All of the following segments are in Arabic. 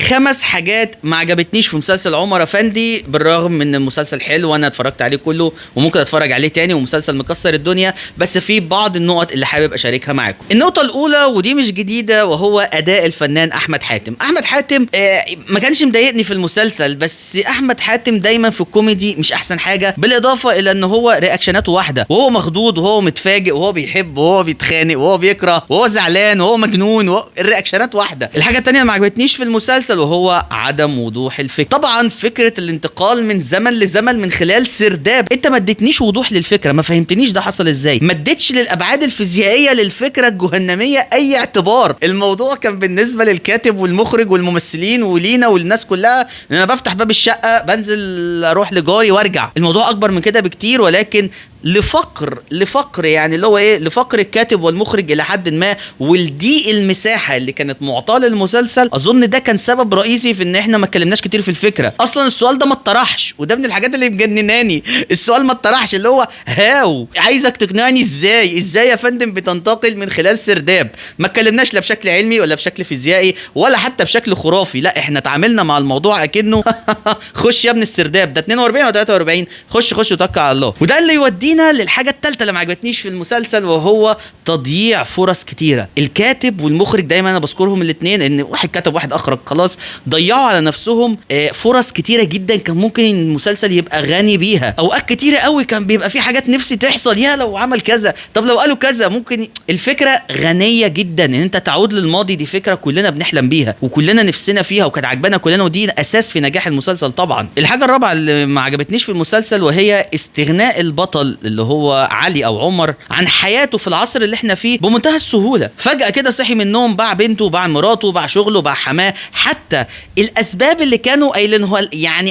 5 حاجات ما عجبتنيش في مسلسل عمر افندي، بالرغم من المسلسل حلو وانا اتفرجت عليه كله وممكن اتفرج عليه تاني ومسلسل مكسر الدنيا، بس في بعض النقط اللي حابب اشاركها معاكم. النقطه الاولى ودي مش جديده، وهو اداء الفنان احمد حاتم. احمد حاتم ما كانش مضايقني في المسلسل، بس احمد حاتم دايما في الكوميدي مش احسن حاجه، بالاضافه الى ان هو رياكشناته واحده، وهو مخضوض وهو متفاجئ وهو بيحب وهو بيتخانق وهو بيكره وهو زعلان وهو مجنون الرياكشنات واحده. الحاجه الثانيه اللي ما عجبتنيش في المسلسل وهو عدم وضوح الفكره. طبعا فكره الانتقال من زمن لزمن من خلال سرداب، انت ما اديتنيش وضوح للفكره، ما فهمتنيش ده حصل ازاي، ما اديتش للابعاد الفيزيائيه للفكره الجهنميه اي اعتبار. الموضوع كان بالنسبه للكاتب والمخرج والممثلين ولينا والناس كلها ان انا بفتح باب الشقه بنزل اروح لجاري وارجع. الموضوع اكبر من كده بكتير، ولكن لفقر يعني اللي هو ايه، لفقر الكاتب والمخرج الى حد ما، والضيق المساحه اللي كانت معطاه للمسلسل. اظن ده كان سبب رئيسي في ان احنا ما اتكلمناش كتير في الفكره. اصلا السؤال ده ما اتطرحش، وده من الحاجات اللي مجنناني. السؤال ما اتطرحش، اللي هو هاو عايزك تقنعني ازاي يا فندم بتنتقل من خلال سرداب؟ ما اتكلمناش لا بشكل علمي ولا بشكل فيزيائي ولا حتى بشكل خرافي، لا احنا اتعاملنا مع الموضوع اكنه خش يا ابن السرداب ده 42 و 43، خش وتوكل على الله. وده اللي يودينا للحاجه الثالثه اللي ما عجبتنيش في المسلسل، وهو تضييع فرص كتيره. الكاتب والمخرج دايما انا بذكرهم الاثنين، ان واحد كتب واحد اخرج، خلاص ضيعوا على نفسهم فرص كتيره جدا كان ممكن المسلسل يبقى غني بيها. اوقات كتيره قوي كان بيبقى في حاجات نفسي تحصل، يا لو عمل كذا، طب لو قالوا كذا ممكن. الفكره غنيه جدا ان انت تعود للماضي، دي فكره كلنا بنحلم بيها وكلنا نفسنا فيها وكانت عجبانا كلنا، ودي اساس في نجاح المسلسل طبعا. الحاجه الرابعه اللي ما عجبتنيش في المسلسل وهي استغناء البطل اللي هو علي او عمر عن حياته في العصر اللي احنا فيه بمنتهى السهوله. فجاه كده صحي من النوم، باع بنته، باع مراته، باع شغله، باع حماه. حتى الاسباب اللي كانوا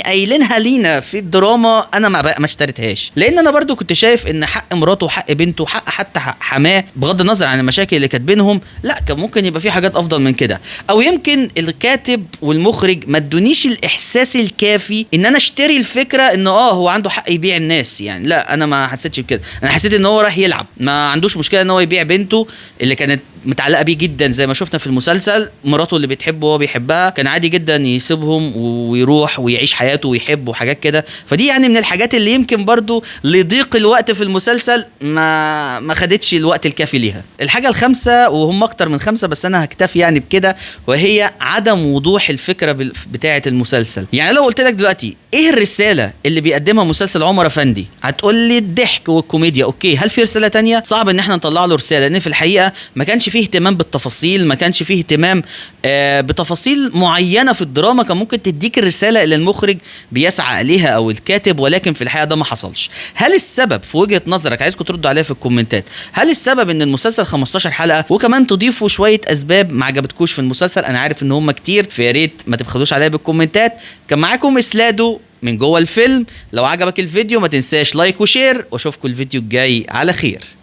قايلينها لينا في الدراما انا ما اشتريتهاش، لان انا برضو كنت شايف ان حق مراته وحق بنته وحق حتى حق حماه، بغض النظر عن المشاكل اللي كانت بينهم، لا كان ممكن يبقى في حاجات افضل من كده. او يمكن الكاتب والمخرج ما ادونيش الاحساس الكافي ان انا اشتري الفكره ان هو عنده حق يبيع الناس. يعني لا، انا ما حسيتش بكده. انا حسيت ان هو راح يلعب، ما عندوش مشكله ان هو يبيع بنته اللي كانت متعلقه بيه جدا زي ما شفنا في المسلسل، مراته اللي بتحبه وهو بيحبها، كان عادي جدا يسيبهم ويروح ويعيش حياته ويحب وحاجات كده. فدي يعني من الحاجات اللي يمكن برضو لضيق الوقت في المسلسل ما خدتش الوقت الكافي ليها. الحاجه الخامسه، وهم اكتر من 5 بس انا هكتفي يعني بكده، وهي عدم وضوح الفكره بتاعه المسلسل. يعني لو قلت لك دلوقتي ايه الرساله اللي بيقدمها مسلسل عمر افندي، هتقول لي الضحك والكوميديا. اوكي، هل في رساله تانية؟ صعب ان احنا نطلع له رساله، لان في الحقيقه ما كانش فيه اهتمام بالتفاصيل، ما كانش فيه اهتمام بتفاصيل معينه في الدراما كان ممكن تديك الرساله اللي المخرج بيسعى اليها او الكاتب، ولكن في الحقيقه ده ما حصلش. هل السبب في وجهه نظرك، عايزكم تردوا عليها في الكومنتات، هل السبب ان المسلسل 15 حلقه وكمان تضيفوا شويه اسباب ما عجبتكوش في المسلسل؟ انا عارف ان هم كتير، فيا ريت ما تبخلوش عليا بالكومنتات. كان معاكم اسلادو من جوه الفيلم. لو عجبك الفيديو ما تنساش لايك وشير، واشوفكم الفيديو الجاي على خير.